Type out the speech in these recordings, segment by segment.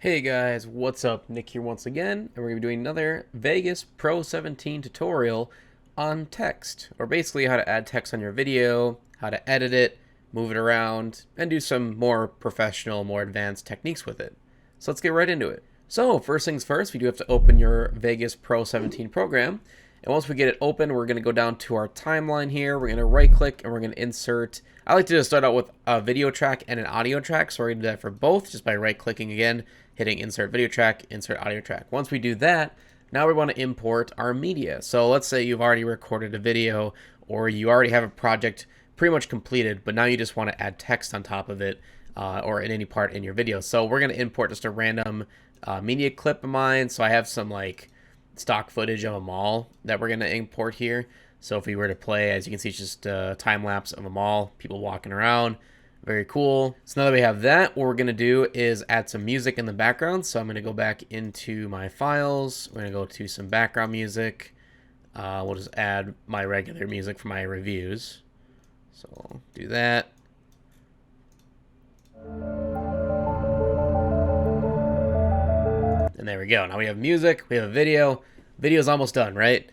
Hey guys, what's up? Nick here once again, and we're going to be doing another Vegas Pro 17 tutorial on text, or basically how to add text on your video, how to edit it, move it around, and do some more professional, more advanced techniques with it. So let's get right into it. So first things first, we do have to open your Vegas Pro 17 program, and once we get it open, we're going to go down to our timeline here. We're going to right click and we're going to insert. I like to just start out with a video track and an audio track, so we're going to do that for both just by right clicking again, hitting insert video track, insert audio track. Once we do that, now we want to import our media. So let's say you've already recorded a video or you already have a project pretty much completed, but now you just want to add text on top of it or in any part in your video. So we're going to import just a random media clip of mine. So I have some like stock footage of a mall that we're going to import here. So if we were to play, as you can see, it's just a time lapse of a mall, people walking around. Very cool. So now that we have that, what we're going to do is add some music in the background. So I'm going to go back into my files. We're going to go to some background music. We'll just add my regular music for my reviews. So I'll do that. And there we go. Now we have music, we have a video. Video's almost done, right?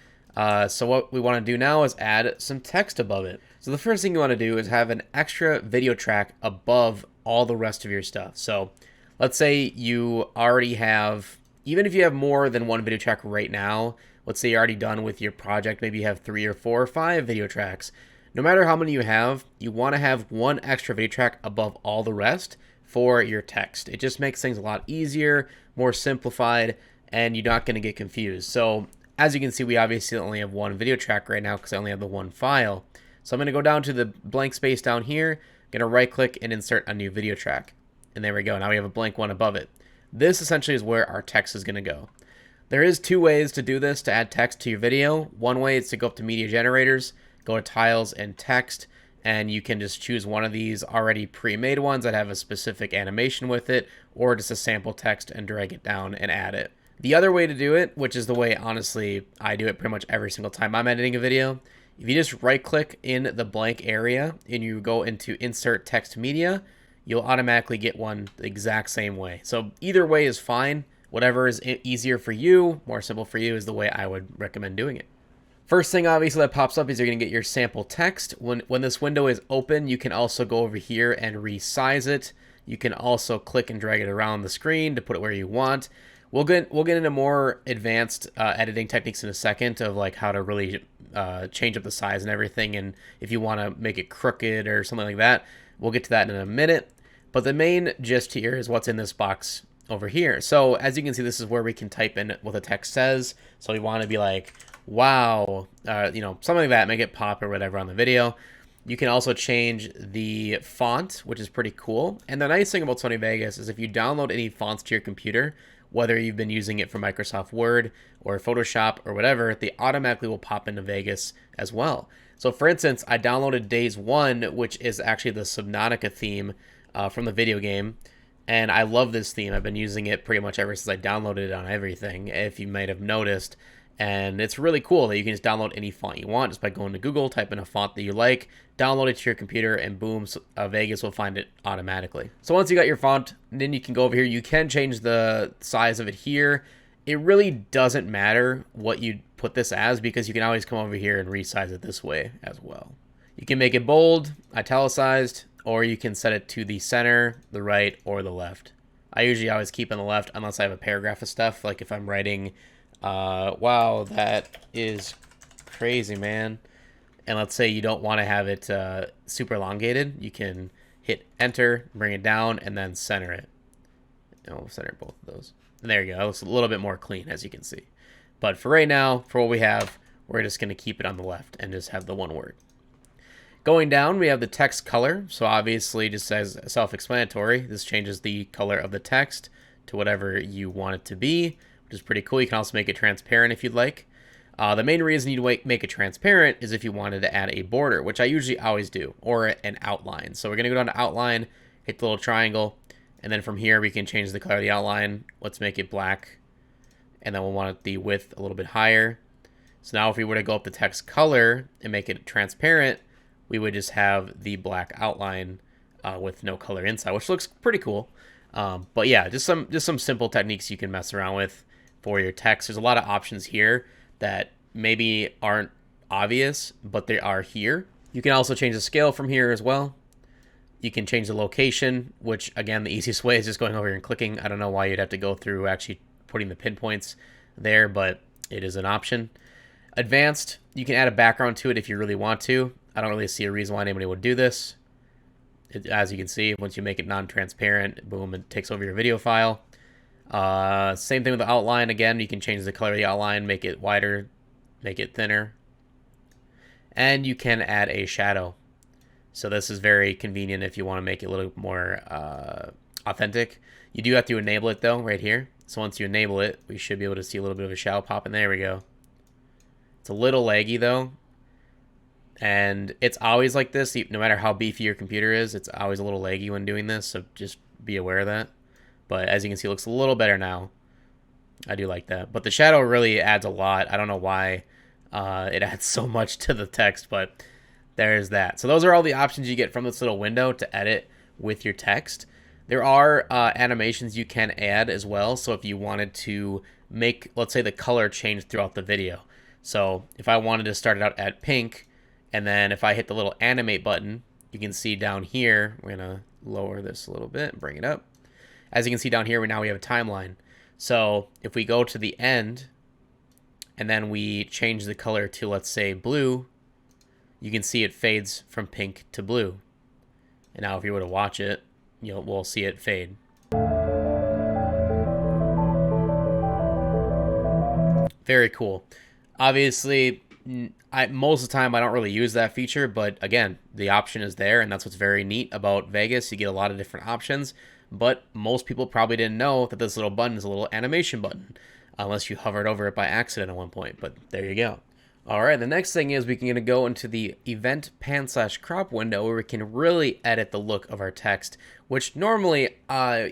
So what we want to do now is add some text above it. So the first thing you want to do is have an extra video track above all the rest of your stuff. So let's say you already have, even if you have more than one video track right now, let's say you're already done with your project, maybe you have 3 or 4 or 5 video tracks. No matter how many you want to have one extra video track above all the rest for your text. It just makes things a lot easier, more simplified, and you're not going to get confused. So as you can see, we obviously only have one video track right now because I only have the one file. So I'm going to go down to the blank space down here, going to right click and insert a new video track. And there we go. Now we have a blank one above it. This essentially is where our text is going to go. There is 2 ways to do this to add text to your video. One way is to go up to media generators, go to tiles and text, and you can just choose one of these already pre-made ones that have a specific animation with it, or just a sample text and drag it down and add it. The other way to do it, which is the way, honestly, I do it pretty much every single time I'm editing a video, if you just right-click in the blank area and you go into Insert Text Media, you'll automatically get one the exact same way. So either way is fine. Whatever is easier for you, more simple for you, is the way I would recommend doing it. First thing, obviously, that pops up is you're going to get your sample text. When this window is open, you can also go over here and resize it. You can also click and drag it around the screen to put it where you want. We'll get into more advanced editing techniques in a second of like how to really change up the size and everything, and if you want to make it crooked or something like that. We'll get to that in a minute. But the main gist here is what's in this box over here. So as you can see, this is where we can type in what the text says. So we want to be like, wow, something like that, make it pop or whatever on the video. You can also change the font, which is pretty cool. And the nice thing about Sony Vegas is if you download any fonts to your computer, whether you've been using it for Microsoft Word or Photoshop or whatever, they automatically will pop into Vegas as well. So for instance, I downloaded Days 1, which is actually the Subnautica theme from the video game. And I love this theme. I've been using it pretty much ever since I downloaded it on everything, if you might have noticed. And it's really cool that you can just download any font you want just by going to Google, type in a font that you like, download it to your computer, and boom, Vegas will find it automatically. So once you got your font, then you can go over here. You can change the size of it here. It really doesn't matter what you put this as because you can always come over here and resize it this way as well. You can make it bold, italicized, or you can set it to the center, the right, or the left. I usually always keep on the left unless I have a paragraph of stuff, like if I'm writing wow, that is crazy, man. And let's say you don't want to have it super elongated. You can hit enter, bring it down, and then center it. And we'll center both of those. And there you go. It's a little bit more clean, as you can see. But for right now, for what we have, we're just going to keep it on the left and just have the one word. Going down, we have the text color. So obviously, just as self-explanatory, this changes the color of the text to whatever you want it to be, which is pretty cool. You can also make it transparent if you'd like. The main reason you make it transparent is if you wanted to add a border, which I usually always do, or an outline. So we're going to go down to outline, hit the little triangle, and then from here we can change the color of the outline. Let's make it black, and then we'll want the width a little bit higher. So now if we were to go up the text color and make it transparent, we would just have the black outline with no color inside, which looks pretty cool. But yeah, just some simple techniques you can mess around with for your text. There's a lot of options here that maybe aren't obvious, but they are here. You can also change the scale from here as well. You can change the location, which again, the easiest way is just going over here and clicking. I don't know why you'd have to go through actually putting the pinpoints there, but it is an option. Advanced, you can add a background to it if you really want to. I don't really see a reason why anybody would do this. As you can see, once you make it non-transparent, boom, it takes over your video file. Same thing with the outline. Again, you can change the color of the outline, make it wider, make it thinner. And you can add a shadow. So this is very convenient if you want to make it a little more authentic. You do have to enable it though, right here. So once you enable it, we should be able to see a little bit of a shadow pop in. There we go. It's a little laggy though. And it's always like this, no matter how beefy your computer is, it's always a little laggy when doing this, so just be aware of that. But as you can see, it looks a little better now. I do like that. But the shadow really adds a lot. I don't know why it adds so much to the text, but there's that. So those are all the options you get from this little window to edit with your text. There are animations you can add as well. So if you wanted to make, let's say, the color change throughout the video. So if I wanted to start it out at pink, and then if I hit the little animate button, you can see down here, we're going to lower this a little bit and bring it up. As you can see down here, now we have a timeline. So if we go to the end, and then we change the color to, let's say, blue, you can see it fades from pink to blue. And now if you were to watch it, we'll see it fade. Very cool. Obviously, most of the time I don't really use that feature, but again, the option is there, and that's what's very neat about Vegas. You get a lot of different options, but most people probably didn't know that this little button is a little animation button, unless you hovered over it by accident at one point, but there you go. All right, the next thing is we can go into the event pan/crop window where we can really edit the look of our text, which normally,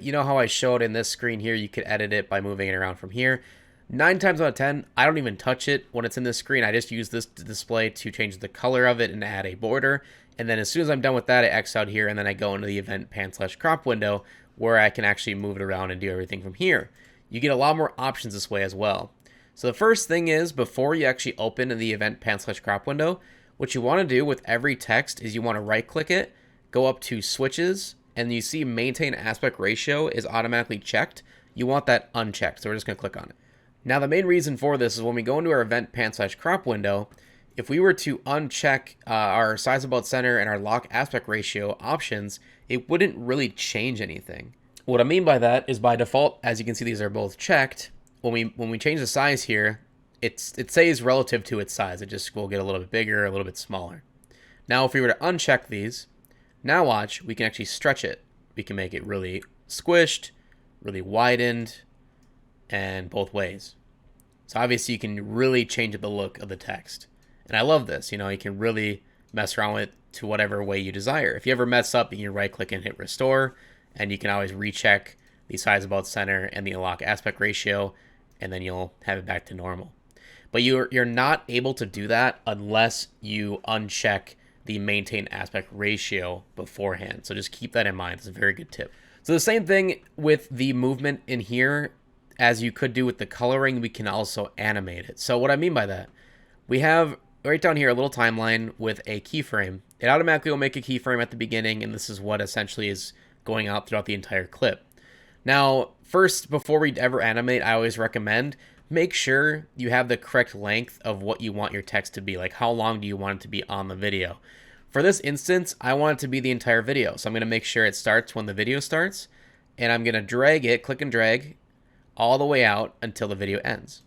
you know how I showed in this screen here, you could edit it by moving it around from here. 9 times out of 10, I don't even touch it when it's in this screen. I just use this display to change the color of it and add a border. And then as soon as I'm done with that, I X out here and then I go into the event pan/crop window where I can actually move it around and do everything from here. You get a lot more options this way as well. So the first thing is, before you actually open the event pan/crop window, what you want to do with every text is you want to right click it, go up to switches, and you see maintain aspect ratio is automatically checked. You want that unchecked, so we're just going to click on it. Now, the main reason for this is when we go into our event pan/crop window, if we were to uncheck our size about center and our lock aspect ratio options, it wouldn't really change anything. What I mean by that is by default, as you can see, these are both checked. When we change the size here, it stays relative to its size. It just will get a little bit bigger, a little bit smaller. Now, if we were to uncheck these, now watch, we can actually stretch it. We can make it really squished, really widened, and both ways. So obviously you can really change the look of the text. And I love this, you can really mess around with it to whatever way you desire. If you ever mess up, you can right click and hit restore, and you can always recheck the size about center and the lock aspect ratio, and then you'll have it back to normal. But you're not able to do that unless you uncheck the maintain aspect ratio beforehand. So just keep that in mind. It's a very good tip. So the same thing with the movement in here. As you could do with the coloring, we can also animate it. So what I mean by that, we have right down here a little timeline with a keyframe. It automatically will make a keyframe at the beginning, and this is what essentially is going out throughout the entire clip. Now, first, before we ever animate, I always recommend make sure you have the correct length of what you want your text to be. Like, how long do you want it to be on the video? For this instance, I want it to be the entire video. So I'm going to make sure it starts when the video starts, and I'm going to drag it, click and drag, all the way out until the video ends.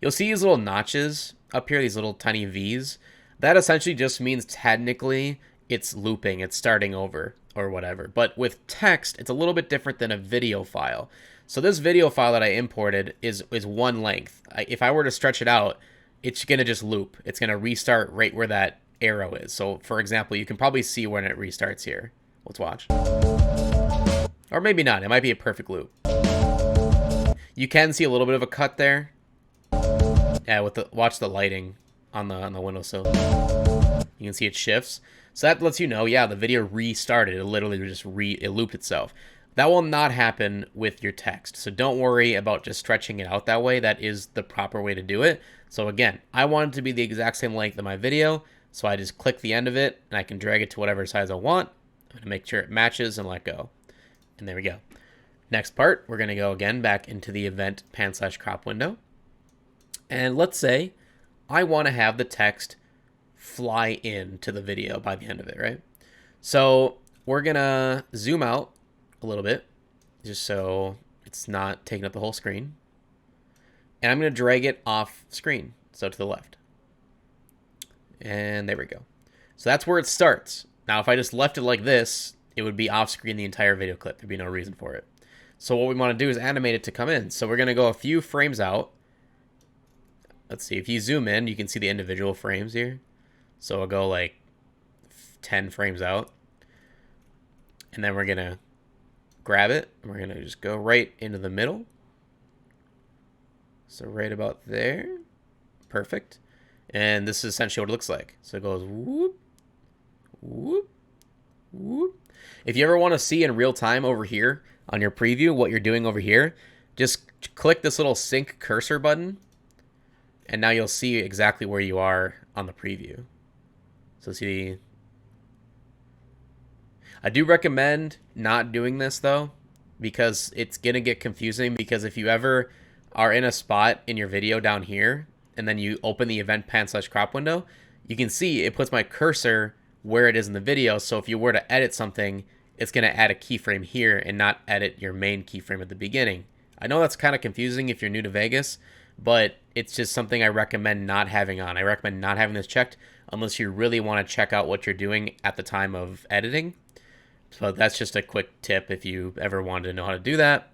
You'll see these little notches up here, these little tiny V's. That essentially just means technically it's looping, it's starting over or whatever. But with text, it's a little bit different than a video file. So this video file that I imported is one length. If I were to stretch it out, it's going to just loop. It's going to restart right where that arrow is. So for example, you can probably see when it restarts here. Let's watch. Or maybe not. It might be a perfect loop. You can see a little bit of a cut there. Yeah, watch the lighting on the windowsill. You can see it shifts. So that lets you know, yeah, the video restarted. It literally just it looped itself. That will not happen with your text. So don't worry about just stretching it out that way. That is the proper way to do it. So again, I want it to be the exact same length of my video. So I just click the end of it and I can drag it to whatever size I want. I'm gonna make sure it matches and let go. And there we go. Next part, we're gonna go again back into the event pan/crop window. And let's say I wanna have the text fly into the video by the end of it, right? So we're gonna zoom out a little bit just so it's not taking up the whole screen. And I'm gonna drag it off screen, so to the left. And there we go. So that's where it starts. Now, if I just left it like this, it would be off screen the entire video clip. There'd be no reason for it. So what we want to do is animate it to come in. So we're going to go a few frames out. Let's see. If you zoom in, you can see the individual frames here. So we'll go like 10 frames out. And then we're going to grab it. And we're going to just go right into the middle. So right about there. Perfect. And this is essentially what it looks like. So it goes whoop, whoop, whoop. If you ever want to see in real time over here on your preview what you're doing over here, just click this little sync cursor button. And now you'll see exactly where you are on the preview. So see, I do recommend not doing this though, because it's going to get confusing. Because if you ever are in a spot in your video down here, and then you open the event pan/crop window, you can see it puts my cursor where it is in the video. So if you were to edit something, it's going to add a keyframe here and not edit your main keyframe at the beginning. I know that's kind of confusing if you're new to Vegas, but it's just something I recommend not having on. I recommend not having this checked unless you really want to check out what you're doing at the time of editing. So that's just a quick tip if you ever wanted to know how to do that.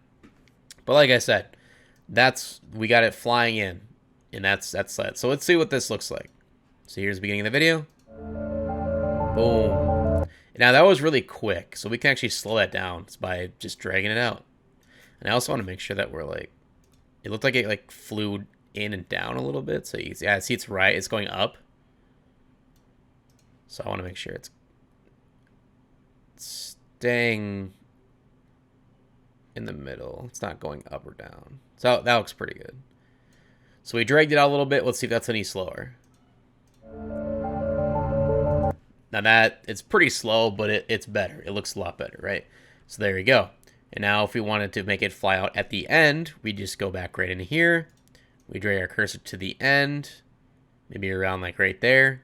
But like I said, we got it flying in. And that's that. So let's see what this looks like. So here's the beginning of the video. Boom. Now that was really quick, so we can actually slow that down by just dragging it out. And I also want to make sure that we're like, it looked like it like flew in and down a little bit. So you can see, yeah, see it's right, it's going up. So I want to make sure it's staying in the middle. It's not going up or down. So that looks pretty good. So we dragged it out a little bit. Let's see if that's any slower. Now that, it's pretty slow, but it's better. It looks a lot better, right? So there you go. And now if we wanted to make it fly out at the end, we just go back right into here. We drag our cursor to the end, maybe around like right there.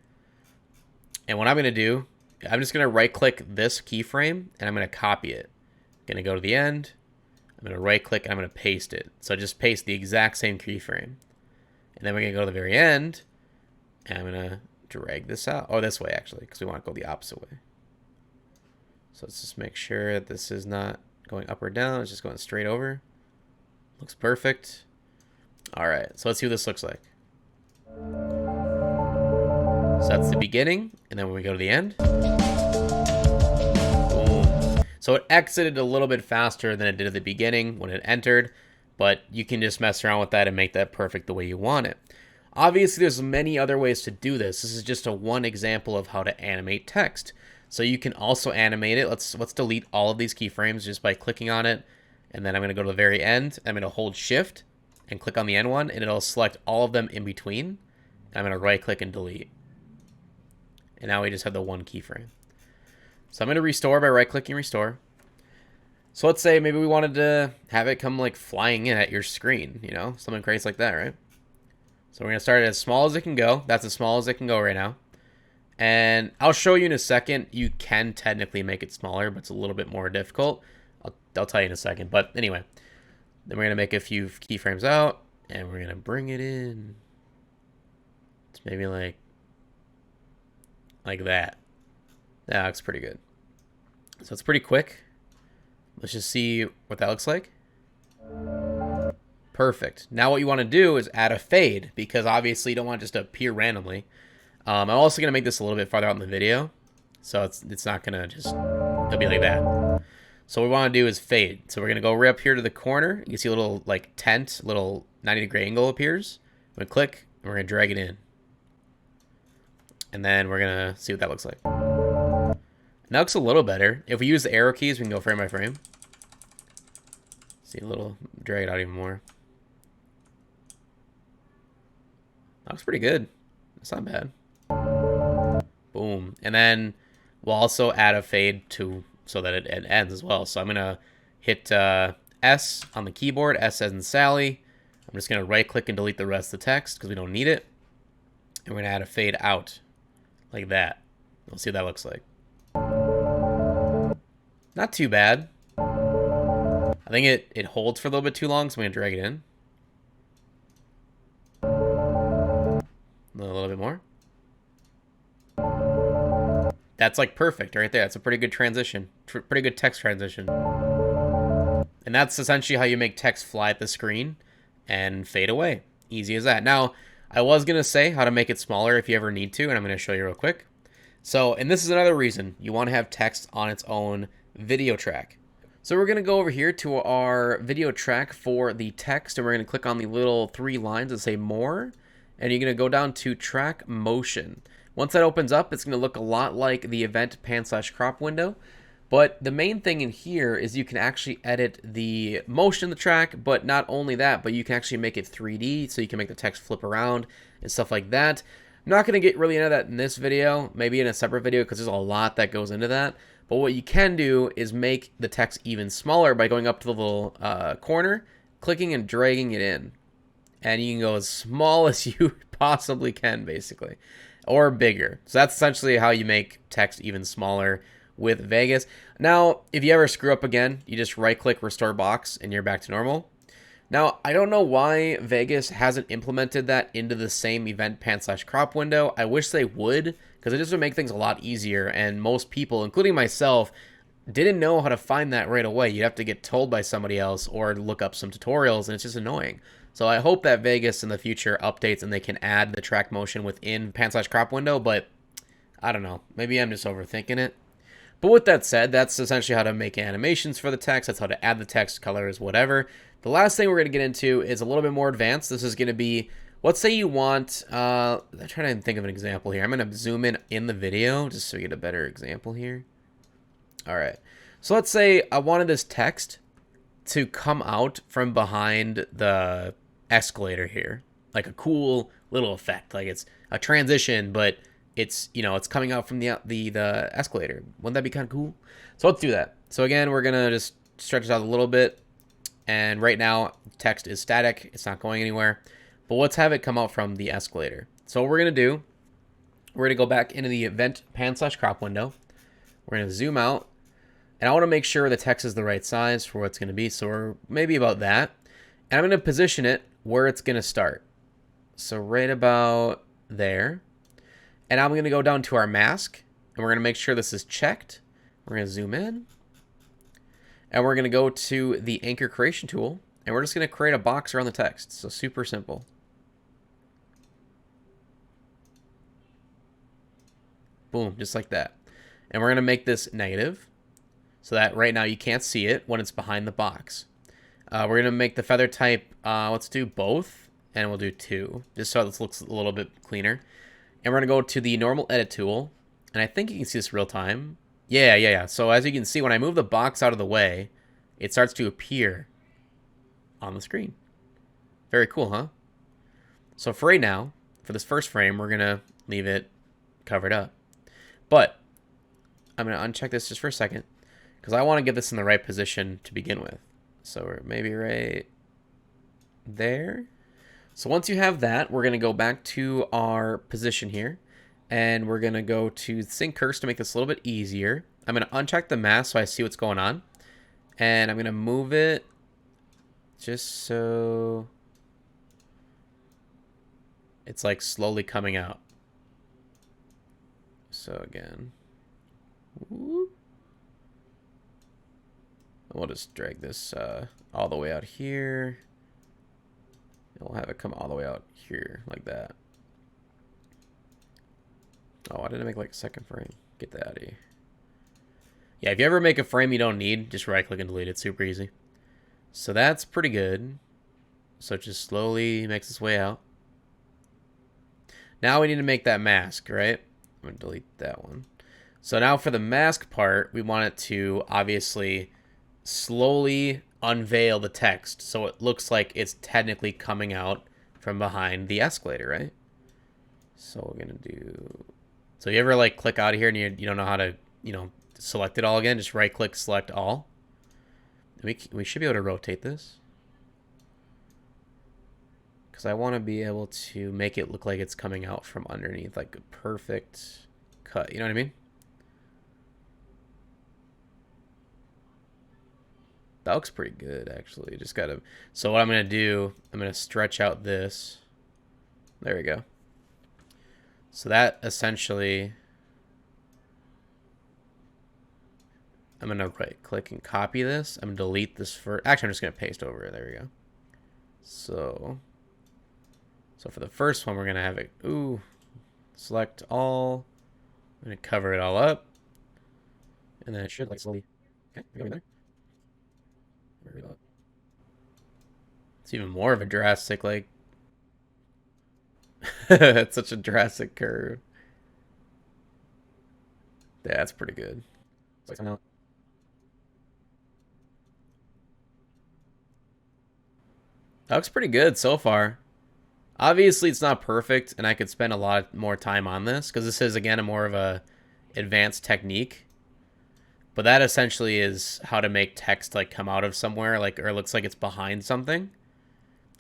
And what I'm going to do, I'm just going to right click this keyframe and I'm going to copy it. I'm going to go to the end. I'm going to right click and I'm going to paste it. So just paste the exact same keyframe. And then we're going to go to the very end, and I'm going to drag this out. Oh, this way, actually, because we want to go the opposite way. So let's just make sure that this is not going up or down. It's just going straight over. Looks perfect. All right, so let's see what this looks like. So that's the beginning, and then when we go to the end, boom. So it exited a little bit faster than it did at the beginning when it entered. But you can just mess around with that and make that perfect the way you want it. Obviously, there's many other ways to do this. This is just one example of how to animate text. So you can also animate it. Let's delete all of these keyframes just by clicking on it. And then I'm going to go to the very end. I'm going to hold Shift and click on the end one, and it'll select all of them in between. I'm going to right-click and delete. And now we just have the one keyframe. So I'm going to restore by right-clicking Restore. So let's say maybe we wanted to have it come like flying in at your screen, you know, something crazy like that, right? So we're going to start it as small as it can go. That's as small as it can go right now. And I'll show you in a second. You can technically make it smaller, but it's a little bit more difficult. I'll tell you in a second. But anyway, then we're going to make a few keyframes out, and we're going to bring it in. It's maybe like that. That looks pretty good. So it's pretty quick. Let's just see what that looks like. Perfect. Now what you want to do is add a fade, because obviously you don't want it just to appear randomly. I'm also going to make this a little bit farther out in the video, so it's not going to just, it'll be like that. So what we want to do is fade. So we're going to go right up here to the corner. You can see a little like tent, little 90-degree angle appears. I'm going to click, and we're going to drag it in. And then we're going to see what that looks like. That looks a little better. If we use the arrow keys, we can go frame by frame. See a little, drag it out even more. That looks pretty good. That's not bad. Boom. And then we'll also add a fade to so that it ends as well. So I'm gonna hit S on the keyboard, S as in Sally. I'm just gonna right click and delete the rest of the text because we don't need it. And we're gonna add a fade out like that. We'll see what that looks like. Not too bad. I think it holds for a little bit too long, so I'm gonna drag it in. A little bit more. That's like perfect right there. That's a pretty good transition. Pretty good text transition. And that's essentially how you make text fly at the screen and fade away. Easy as that. Now, I was going to say how to make it smaller if you ever need to, and I'm going to show you real quick. So, and this is another reason you want to have text on its own video track. So we're going to go over here to our video track for the text, and we're going to click on the little 3 lines that say more, and you're going to go down to track motion. Once that opens up, it's going to look a lot like the event pan/crop window. But the main thing in here is you can actually edit the motion of the track, but not only that, but you can actually make it 3D, so you can make the text flip around and stuff like that. I'm not going to get really into that in this video, maybe in a separate video, because there's a lot that goes into that. But what you can do is make the text even smaller by going up to the little corner, clicking and dragging it in. And you can go as small as you possibly can, basically, or bigger. So that's essentially how you make text even smaller with Vegas. Now, if you ever screw up again, you just right-click Restore Box, and you're back to normal. Now, I don't know why Vegas hasn't implemented that into the same event pan/crop window. I wish they would, because it just would make things a lot easier, and most people, including myself, didn't know how to find that right away. You'd have to get told by somebody else or look up some tutorials, and it's just annoying. So I hope that Vegas in the future updates and they can add the track motion within pan/crop window, but I don't know. Maybe I'm just overthinking it. But with that said, that's essentially how to make animations for the text. That's how to add the text, colors, whatever. The last thing we're going to get into is a little bit more advanced. This is going to be, let's say you want, I'm trying to think of an example here. I'm going to zoom in the video just so we get a better example here. All right. So let's say I wanted this text to come out from behind the escalator here. Like a cool little effect. Like it's a transition, but it's, you know, it's coming out from the escalator. Wouldn't that be kind of cool? So let's do that. So again, we're going to just stretch it out a little bit. And right now, text is static. It's not going anywhere. But let's have it come out from the escalator. So what we're going to do, we're going to go back into the event pan/crop window. We're going to zoom out. And I want to make sure the text is the right size for what it's going to be. So we're maybe about that. And I'm going to position it where it's going to start. So right about there. And I'm going to go down to our mask, and we're going to make sure this is checked. We're going to zoom in, and we're going to go to the anchor creation tool, and we're just going to create a box around the text. So super simple. Boom, just like that. And we're going to make this negative so that right now you can't see it when it's behind the box. We're going to make the feather type, let's do both, and we'll do 2, just so this looks a little bit cleaner. And we're going to go to the normal edit tool. And I think you can see this real time. Yeah. So as you can see, when I move the box out of the way, it starts to appear on the screen. Very cool, huh? So for right now, for this first frame, we're going to leave it covered up. But I'm going to uncheck this just for a second, because I want to get this in the right position to begin with. So we're maybe right there. So once you have that, we're going to go back to our position here, and we're going to go to sync cursor to make this a little bit easier. I'm going to uncheck the mask so I see what's going on, and I'm going to move it just so it's like slowly coming out. So again, whoop. We'll just drag this all the way out here. We'll have it come all the way out here like that. Oh, why did I make like a second frame? Get that out of here. Yeah, if you ever make a frame you don't need, just right click and delete it. Super easy. So that's pretty good. So it just slowly makes its way out. Now we need to make that mask, right? I'm going to delete that one. So now for the mask part, we want it to obviously slowly unveil the text so it looks like it's technically coming out from behind the escalator, right? So we're gonna do. So you ever like click out of here and you don't know how to select it all again? Just right click, select all. We should be able to rotate this because I want to be able to make it look like it's coming out from underneath, like a perfect cut. You know what I mean? That looks pretty good, actually. Just gotta. So what I'm gonna do, I'm gonna stretch out this. There we go. So that essentially, I'm going to right click and copy this. I'm going to delete this for, actually I'm just going to paste over it. There we go. So for the first one, we're going to have it, select all. I'm going to cover it all up. And then it should like slowly, okay, go in there. It's even more of a drastic, like, it's such a drastic curve. Yeah, that's pretty good. It's like, that looks pretty good so far. Obviously, it's not perfect, and I could spend a lot more time on this, because this is, again, a more of a advanced technique. But that essentially is how to make text, like, come out of somewhere, like, or it looks like it's behind something.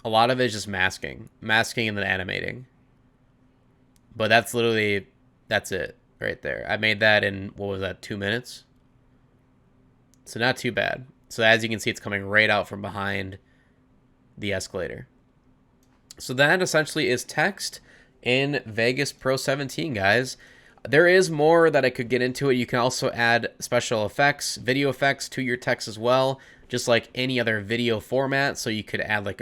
A lot of it is just masking. Masking and then animating. But that's literally, that's it right there. I made that in, what was that, 2 minutes? So not too bad. So as you can see, it's coming right out from behind the escalator. So that essentially is text in Vegas Pro 17, guys. There is more that I could get into it. You can also add special effects, video effects to your text as well, just like any other video format. So you could add like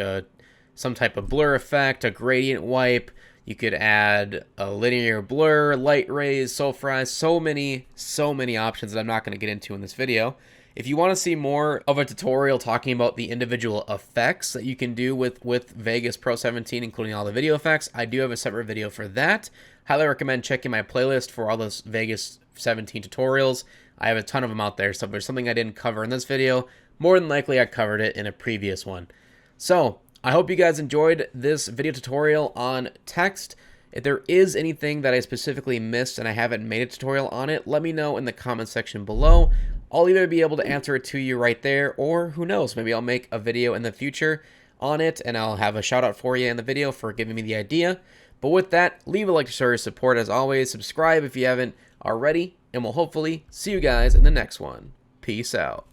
some type of blur effect, a gradient wipe. You could add a linear blur, light rays, sulfurize, so many options that I'm not going to get into in this video. If you want to see more of a tutorial talking about the individual effects that you can do with Vegas Pro 17, including all the video effects, I do have a separate video for that. Highly recommend checking my playlist for all those Vegas 17 tutorials. I have a ton of them out there, so if there's something I didn't cover in this video, more than likely I covered it in a previous one. So, I hope you guys enjoyed this video tutorial on text. If there is anything that I specifically missed and I haven't made a tutorial on it, let me know in the comment section below. I'll either be able to answer it to you right there, or who knows, maybe I'll make a video in the future on it and I'll have a shout out for you in the video for giving me the idea. But with that, leave a like to show your support as always, subscribe if you haven't already, and we'll hopefully see you guys in the next one. Peace out.